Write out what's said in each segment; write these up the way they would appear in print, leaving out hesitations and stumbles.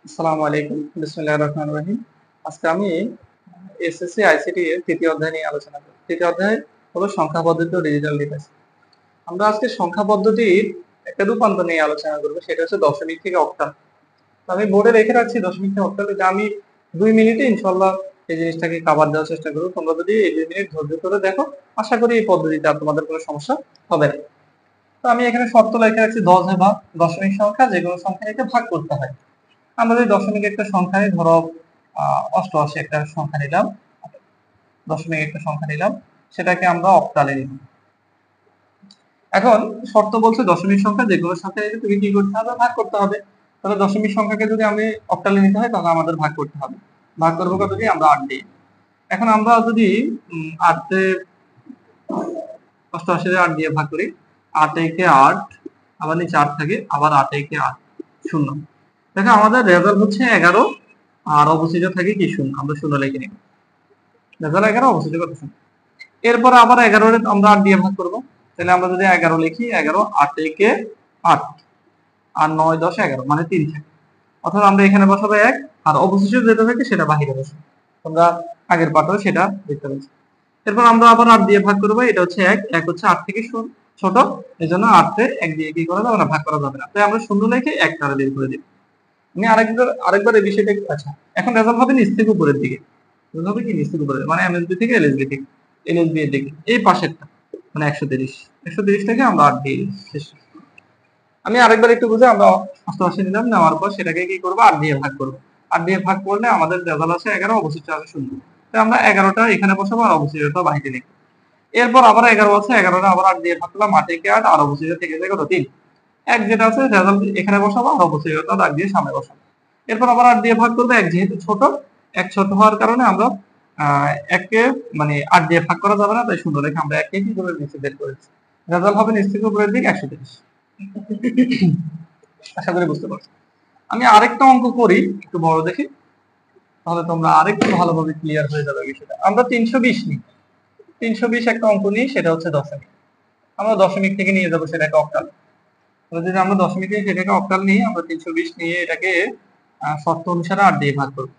আসসালামু আলাইকুম, বিসমিল্লাহির রহমানির রহিম। আজকে আমি এসএসসি আইসিটি এর তৃতীয় অধ্যায় নিয়ে আলোচনা করব। তৃতীয় অধ্যায় হলো সংখ্যা পদ্ধতি ও ডিজিটাল ডিভাইস। আমরা আজকে সংখ্যা পদ্ধতির একটা রূপান্তর নিয়ে আলোচনা করব, সেটা হচ্ছে দশমিক থেকে অক্টাল। আমি বোর্ডে রেখে রাখছি দশমিক থেকে অক্টাল, এটা আমি 2 মিনিটে ইনশাল্লাহ এই জিনিসটাকে কাভার দেওয়ার চেষ্টা করবো। তোমরা যদি এই 2 মিনিট ধৈর্য ধরে দেখো, আশা করি এই পদ্ধতিতে আর তোমাদের কোনো সমস্যা হবে না। তো আমি এখানে শর্ত লেখা রাখছি 10 ভাগ দশমিক সংখ্যা যে কোনো সংখ্যা নিতে ভাগ করতে হয়। আমরা যদি দশমিক একটা সংখ্যা নিই, ধরো 88 একটা সংখ্যা নিলাম, দশমিক একটা সংখ্যা নিলাম, সেটাকে আমরা অক্টালে নিব। এখন শর্ত বলছে দশমিক সংখ্যা যে কোনো সংখ্যা নিলে তুমি কি করতে হবে, ভাগ করতে হবে। তাহলে দশমিক সংখ্যাকে যদি আমি অক্টালে নিতে হয় তাহলে আমাদের ভাগ করতে হবে। ভাগ করবো কত দিয়ে? আমরা 8 দিয়ে। এখন আমরা যদি 8 88 8 দিয়ে ভাগ করি, 8 একে 8, আবার নিচে 8 থাকে, আবার 8 একে 8, 0। দেখো আমাদের রেজাল্ট হচ্ছে 11, আর অবশিষ্ট থাকে কি? 0। আমরা 0 লিখে নিব। রেজাল্ট 11, অবশিষ্ট কত? 0। এরপর আবার 11 আমরা 8 দিয়ে ভাগ করব। তাহলে আমরা যদি 11 লিখি, 11 8 একে 8, আর 9 10 11, মানে 3 থাকে। অর্থাৎ আমরা এখানে বসাবো 1, আর অবশিষ্ট যেটা থাকে সেটা বাহিরে বসাবো। তোমরা আগের পাঠেও সেটা দেখতে পাচ্ছ। এরপর আমরা আবার 8 দিয়ে ভাগ করব। এটা হচ্ছে 1, 1 হচ্ছে 8 থেকে ছোট, এজন্য 8 তে 1 দিয়ে কি করা যাবে না? ভাগ করা যাবে না। তাই আমরা 0 লিখে 1 দ্বারা বের করে দিব। আমি আরেকবার এই বিষয়টা আচ্ছা, এখন রেজাল্ট হবে নিচ থেকে উপরের দিকে। রেজাল্ট হবে কি? নিচ থেকে উপরের, মানে এমএসবি থেকে এলএসবি থেকে, এলএসবি এর দিকে, এই পাশেরটা, মানে 130 থেকে আমরা 8 দিয়ে শেষ। আমি আরেকবার একটু বুঝে, আমরা 88 নিলাম, নেওয়ার পর সেটাকে কি করব? 8 দিয়ে ভাগ করব। 8 দিয়ে ভাগ করলে আমাদের রেজাল্ট আছে 11, অবশিষ্ট আছে 0। তাই আমরা 11টা এখানে বসাবো, আর অবশিষ্টটা বাইরে লিখব। এরপর আবার 11 আছে, 11টা আবার 8 দিয়ে ভাগ করলাম, 8 একে 8, আর অবশিষ্ট থেকে যায় কত? 3। এক যেটা আছে রেজাল্ট এখানে বসাবো, আর অবশিষ্টটা দাগ দিয়ে সামনে বসাবো। এরপর আবার 8 দিয়ে ভাগ করবে। 1 যেহেতু ছোট, 1 ছোট হওয়ার কারণে আমরা 1 কে মানে 8 দিয়ে ভাগ করা যাবে না, তাই 0 রেখে আমরা 1 কে কি করে নিচে বের করেছি। রেজাল্ট হবে নিচ থেকে উপরের দিক 130। আশা করি বুঝতে পারছো। আমি আরেকটা অঙ্ক করি, একটু বড় দেখি, তাহলে তোমরা আরেকটু ভালোভাবে ক্লিয়ার হয়ে যাবে বিষয়টা। আমরা 320 নিই, 320 একটা অঙ্ক নিই, সেটা হচ্ছে দশমিক। আমরা দশমিক থেকে নিয়ে যাবো সেটাকে অক্টাল। যদি আমরা দশমিক থেকে সেটাকে অক্টাল নিই, আমরা 320 নিয়ে এটাকে শর্ত অনুসারে 8 দিয়ে ভাগ করব।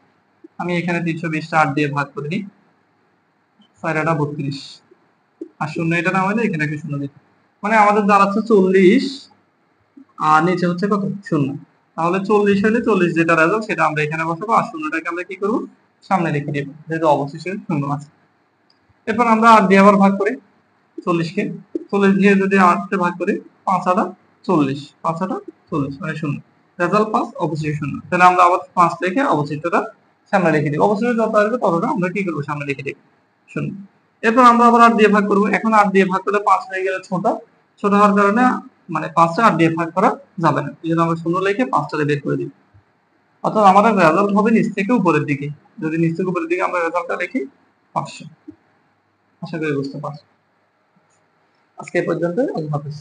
আমি এখানে 320টা 8 দিয়ে ভাগ করে নিই, 4 32, আর 0 এটা না হলে এখানে একটা 0 দিতে, মানে আমাদের দাঁড়াচ্ছে 40, আর নিচে হচ্ছে কত? 0। তাহলে 40 হলে 40 যেটা রেজাল্ট সেটা আমরা এখানে বসাবো, আর 0টাকে আমরা কি করব? সামনে রেখে দেব, যেহেতু অবশিষ্ট 0 আছে। এরপর আমরা 8 দিয়ে আবার ভাগ করি 40 কে। 40 দিয়ে যদি 8 তে ভাগ করি, 5 8 40, 5 8 40, মানে 0। রেজাল্ট 5, অবশিষ্ট 0। তাহলে আমরা আবার 5 রেখে অবশিষ্টটা সামনে রেখে দিব। অবশিষ্ট যত আসবে ততটা আমরা কি করব? সামনে রেখে দেব, 0। এরপর আমরা আবার 8 দিয়ে ভাগ করব। এখন 8 দিয়ে ভাগ করলে 5 হয়ে গেলে ছোট, ছোট হওয়ার কারণে মানে 5টা 8 দিয়ে ভাগ করা যাবে না, এই জন্য আমরা 0 লিখে 5টারে বের করে দিই। অর্থাৎ আমাদের রেজাল্ট হবে নিচ থেকে উপরের দিকে। যদি নিচ থেকে উপরের দিকে আমরা রেজাল্টটা লিখি 500। আশা করি বুঝতে পারছো। আজকে এ পর্যন্ত। আল্লাহ হাফেজ।